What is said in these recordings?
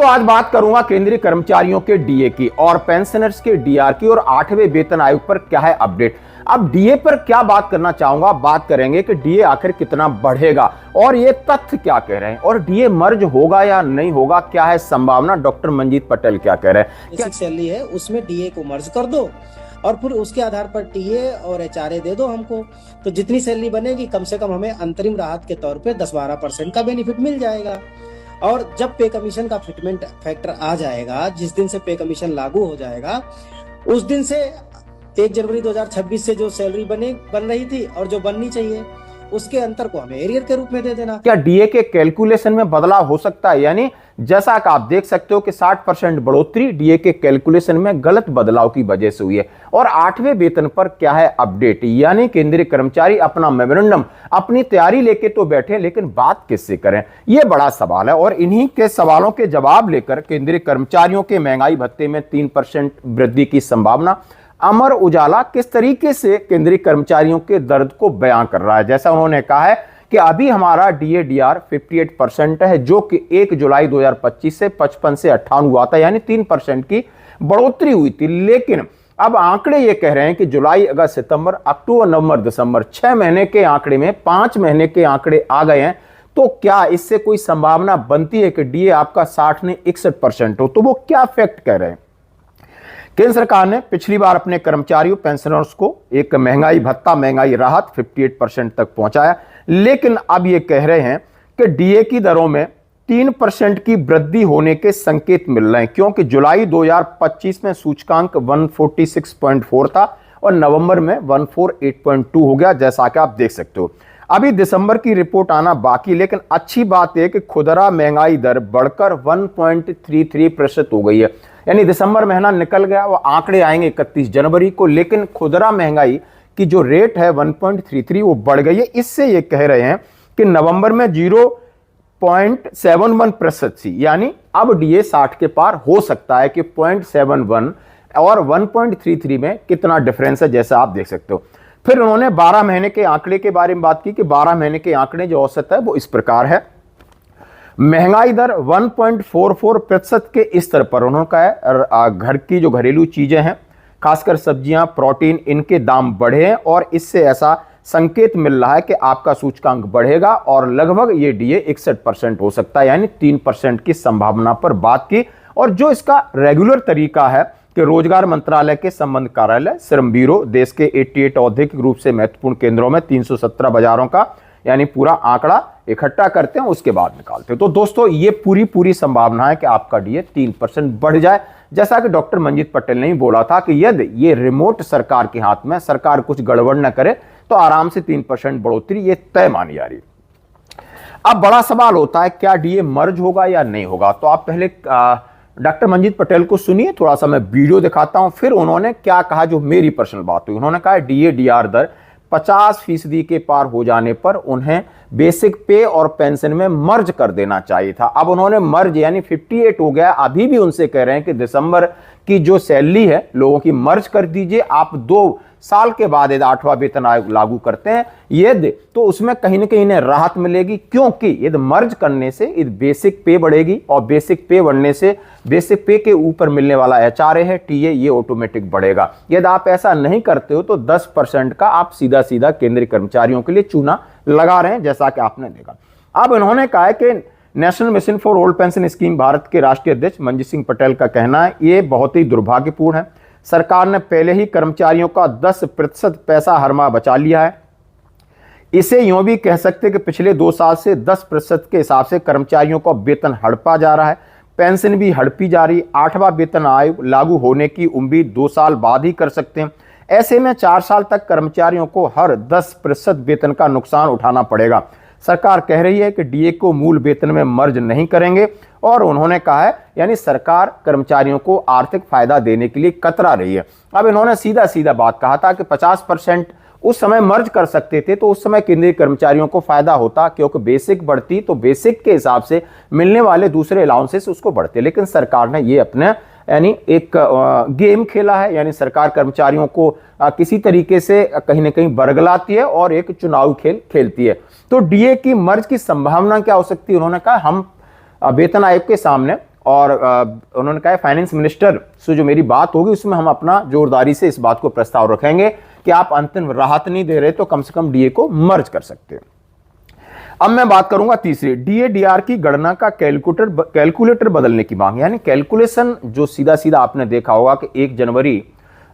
आज बात करूंगा केंद्रीय कर्मचारियों के डीए की और पेंशनर्स के डीआर की और 8वें वेतन आयोग पर क्या है अपडेट। अब डीए पर क्या बात करना चाहूंगा, बात करेंगे कि डीए आखिर कितना बढ़ेगा और ये तथ्य क्या कह रहे हैं और डीए मर्ज होगा या नहीं होगा, क्या है संभावना। डॉक्टर मंजीत पटेल क्या कह रहे हैं। बेसिक सैलरी है उसमें डीए को मर्ज कर दो और फिर उसके आधार पर टीए और एचआरए दे दो हमको, तो जितनी सैलरी बनेगी कम से कम हमें अंतरिम राहत के तौर पे 10-12% का बेनिफिट मिल जाएगा। और जब पे कमीशन का फिटमेंट फैक्टर आ जाएगा, जिस दिन से पे कमीशन लागू हो जाएगा, उस दिन से 1 जनवरी 2026 से जो सैलरी बन रही थी और जो बननी चाहिए उसके अंतर को हमें एरियर के रूप में दे देना। क्या डीए के कैलकुलेशन में बदलाव हो सकता है, यानी जैसा कि आप देख सकते हो कि 60% बढ़ोतरी डीए के कैलकुलेशन में गलत बदलाव की वजह से हुई है। और 8वें वेतन पर क्या है अपडेट, यानी केंद्रीय कर्मचारी अपना मेमोरेंडम अपनी तैयारी लेके तो बैठे, लेकिन बात किससे करें, यह बड़ा सवाल है। और इन्हीं के सवालों के जवाब लेकर केंद्रीय कर्मचारियों के महंगाई भत्ते में 3% वृद्धि की संभावना। अमर उजाला किस तरीके से केंद्रीय कर्मचारियों के दर्द को बयां कर रहा है। जैसा उन्होंने कहा है कि अभी हमारा डीए डीआर 58% है, जो कि 1 जुलाई 2025 से 55 से 58 हुआ था, यानी 3% की बढ़ोतरी हुई थी। लेकिन अब आंकड़े ये कह रहे हैं कि जुलाई, अगस्त, सितंबर, अक्टूबर, नवंबर, दिसंबर 6 महीने के आंकड़े में 5 महीने के आंकड़े आ गए हैं। तो क्या इससे कोई संभावना बनती है कि डीए आपका 60 ने 61% हो? तो वो क्या फैक्ट कह रहे हैं। केंद्र सरकार ने पिछली बार अपने कर्मचारियों पेंशनर्स को एक महंगाई भत्ता, महंगाई राहत 58% तक पहुंचाया, लेकिन अब ये कह रहे हैं कि डीए की दरों में 3% की वृद्धि होने के संकेत मिल रहे हैं, क्योंकि जुलाई 2025 में सूचकांक 146.4 था और नवंबर में 148.2 हो गया, जैसा कि आप देख सकते हो। अभी दिसंबर की रिपोर्ट आना बाकी, लेकिन अच्छी बात है कि खुदरा महंगाई दर बढ़कर 1.33% हो गई है, यानी दिसंबर महीना निकल गया, वो आंकड़े आएंगे 31 जनवरी को, लेकिन खुदरा महंगाई की जो रेट है 1.33 वो बढ़ गई है। इससे ये कह रहे हैं कि नवंबर में 0.71% थी, यानी अब डीए 60 के पार हो सकता है कि 0.71 और 1.33 में कितना डिफरेंस है, जैसा आप देख सकते हो। फिर उन्होंने 12 महीने के आंकड़े के बारे में बात की कि 12 महीने के आंकड़े जो औसत है वो इस प्रकार है। महंगाई दर 1.44% के स्तर पर उन्होंने कहा है घर की जो घरेलू चीजें हैं, खासकर सब्जियां, प्रोटीन, इनके दाम बढ़े हैं और इससे ऐसा संकेत मिल रहा है कि आपका सूचकांक बढ़ेगा और लगभग ये डीए 61% हो सकता है, यानी 3% की संभावना पर बात की। और जो इसका रेगुलर तरीका है कि रोजगार मंत्रालय के संबंध कार्यालय, श्रम ब्यूरो, देश के 88 औद्योगिक रूप से महत्वपूर्ण केंद्रों में 317 बाजारों का यानी पूरा आंकड़ा इकट्ठा करते हैं, उसके बाद निकालते हैं। तो दोस्तों ये पूरी संभावना है कि आपका डीए 3% बढ़ जाए, जैसा कि डॉक्टर मंजीत पटेल ने ही बोला था कि यदि ये रिमोट सरकार के हाथ में, सरकार कुछ गड़बड़ न करे तो आराम से 3% बढ़ोतरी ये तय मानी जा रही है। अब बड़ा सवाल होता है क्या डीए मर्ज होगा या नहीं होगा। तो आप पहले डॉक्टर मंजीत पटेल को सुनिए, थोड़ा सा मैं वीडियो दिखाता हूं, फिर उन्होंने क्या कहा जो मेरी पर्सनल बात हुई। उन्होंने कहा डीए डीआर दर 50% के पार हो जाने पर उन्हें बेसिक पे और पेंशन में मर्ज कर देना चाहिए था। अब उन्होंने मर्ज यानी 58 हो गया, अभी भी उनसे कह रहे हैं कि दिसंबर की जो सैलरी है लोगों की मर्ज कर दीजिए। आप 2 साल के बाद यदि 8वां वेतन आयोग लागू करते हैं यदि, तो उसमें कहीं ना कहीं इन्हें राहत मिलेगी, क्योंकि यदि मर्ज करने से यदि बेसिक पे बढ़ेगी और बेसिक पे बढ़ने से बेसिक पे के ऊपर मिलने वाला एचआरए है, टीए, ये ऑटोमेटिक बढ़ेगा। यदि आप ऐसा नहीं करते हो तो 10% का आप सीधा सीधा केंद्रीय कर्मचारियों के लिए चूना लगा रहे हैं, जैसा कि आपने देखा। अब इन्होंने कहा है कि national mission for old pension scheme Bharat के राष्ट्रीय अध्यक्ष मंजीत सिंह पटेल का कहना है ये बहुत ही दुर्भाग्यपूर्ण है। सरकार ने पहले ही कर्मचारियों का 10% पैसा हर माह बचा लिया है। इसे यूं भी कह सकते कि पिछले 2 साल से 10% के हिसाब से कर्मचारियों का वेतन हड़पा जा रहा है, पेंशन भी हड़पी जा रही। 8वां वेतन आयोग लागू होने की उम्मीद 2 साल बाद ही कर सकते हैं। ऐसे में 4 साल तक कर्मचारियों को हर 10% वेतन का नुकसान उठाना पड़ेगा। सरकार कह रही है कि डीए को मूल वेतन में मर्ज नहीं करेंगे और उन्होंने कहा है यानी सरकार कर्मचारियों को आर्थिक फायदा देने के लिए कतरा रही है। अब इन्होंने सीधा सीधा बात कहा था कि 50% उस समय मर्ज कर सकते थे तो उस समय केंद्रीय कर्मचारियों को फायदा होता, क्योंकि बेसिक बढ़ती तो बेसिक के हिसाब से मिलने वाले दूसरे अलाउंसेस उसको बढ़ते। लेकिन सरकार ने ये अपने यानी एक गेम खेला है, यानी सरकार कर्मचारियों को किसी तरीके से कहीं ना कहीं बरगलाती है और एक चुनाव खेल खेलती है। तो डीए की मर्ज की संभावना क्या हो सकती है, उन्होंने कहा हम वेतन आयोग के सामने और उन्होंने कहा फाइनेंस मिनिस्टर से जो मेरी बात होगी उसमें हम अपना जोरदारी से इस बात को प्रस्ताव रखेंगे कि आप अंतिम राहत नहीं दे रहे तो कम से कम डीए को मर्ज कर सकते हो। अब मैं बात करूंगा तीसरी, डीए डीआर की गणना का कैलकुलेटर बदलने की मांग। यानी कैलकुलेशन जो सीधा सीधा आपने देखा होगा कि 1 जनवरी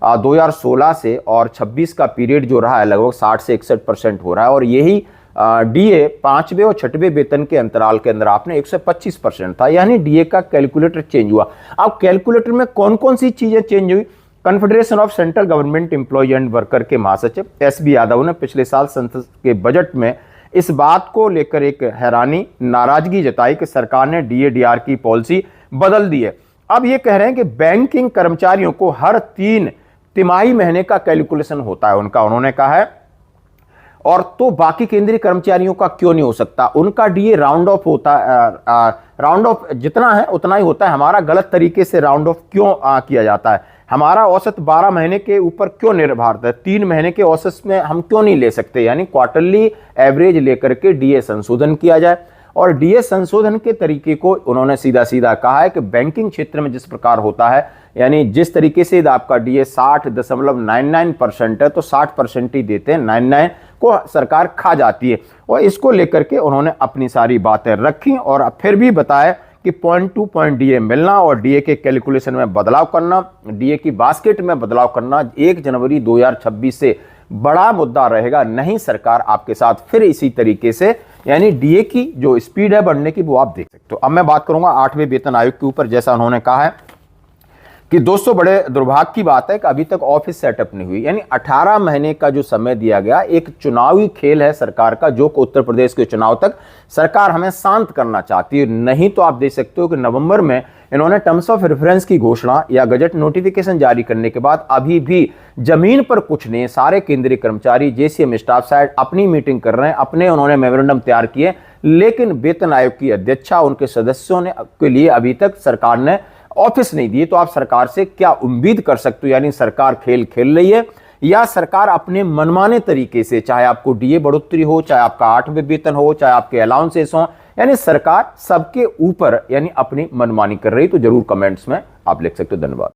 2016 से और 26 का पीरियड जो रहा है लगभग 60 से 61% हो रहा है, और यही डीए 5वें और 6वें वेतन के अंतराल के अंदर आपने 125% था। यानी डीए का कैलकुलेटर चेंज हुआ। अब कैलकुलेटर में कौन कौन सी चीजें चेंज हुई? Confederation of central government employ and worker के महासचिव एसबी यादव ने पिछले साल संसद के बजट में इस बात को लेकर एक हैरानी नाराजगी जताई कि सरकार ने डीए डीआर की पॉलिसी बदल दी है। अब ये कह रहे हैं कि बैंकिंग कर्मचारियों को हर 3 तिमाही महीने का कैलकुलेशन होता है उनका, उन्होंने कहा है, और तो बाकी केंद्रीय कर्मचारियों का क्यों नहीं हो सकता? उनका डीए राउंड ऑफ होता है, राउंड ऑफ जितना है उतना ही होता है, हमारा गलत तरीके से राउंड ऑफ क्यों किया जाता है? हमारा औसत 12 महीने के ऊपर क्यों निर्भर है? 3 महीने के औसत में हम क्यों नहीं ले सकते? यानी क्वार्टरली एवरेज लेकर के डीए संशोधन किया जाए। और डीए संशोधन के तरीके को उन्होंने सीधा सीधा कहा है कि बैंकिंग क्षेत्र में जिस प्रकार होता है, यानी जिस तरीके से आपका डीए 60.99% है तो 60% ही देते हैं, 99 को सरकार खा जाती है। और इसको लेकर के उन्होंने अपनी सारी बातें रखी और फिर भी बताया कि 0.2 पॉइंट डीए मिलना और डीए के कैलकुलेशन में बदलाव करना, डीए की बास्केट में बदलाव करना 1 जनवरी 2026 से बड़ा मुद्दा रहेगा। नहीं सरकार आपके साथ फिर इसी तरीके से, यानी डीए की जो स्पीड है बढ़ने की वो आप देख सकते हो। अब मैं बात करूंगा 8वें वेतन आयोग के ऊपर। जैसा उन्होंने कहा है कि दोस्तों बड़े दुर्भाग्य की बात है कि अभी तक ऑफिस सेटअप नहीं हुई। यानी 18 महीने का जो समय दिया गया, एक चुनावी खेल है सरकार का, जो उत्तर प्रदेश के चुनाव तक सरकार हमें शांत करना चाहती है। नहीं तो आप देख सकते हो कि नवंबर में इन्होंने टर्म्स ऑफ रेफरेंस की घोषणा या गजट नोटिफिकेशन जारी करने के बाद अभी भी जमीन पर कुछ नहीं। सारे केंद्रीय कर्मचारी, जेसीएम स्टाफ साइड अपनी मीटिंग कर रहे हैं, अपने उन्होंने मेमोरेंडम तैयार किए, लेकिन वेतन आयोग की अध्यक्षा उनके सदस्यों ने के लिए अभी तक सरकार ने ऑफिस नहीं दिए। तो आप सरकार से क्या उम्मीद कर सकते हो? यानी सरकार खेल खेल रही है या सरकार अपने मनमाने तरीके से, चाहे आपको डीए बढ़ोतरी हो, चाहे आपका 8वें वेतन हो, चाहे आपके अलाउंसेस हो, यानी सरकार सबके ऊपर यानी अपनी मनमानी कर रही? तो जरूर कमेंट्स में आप लिख सकते हो। धन्यवाद।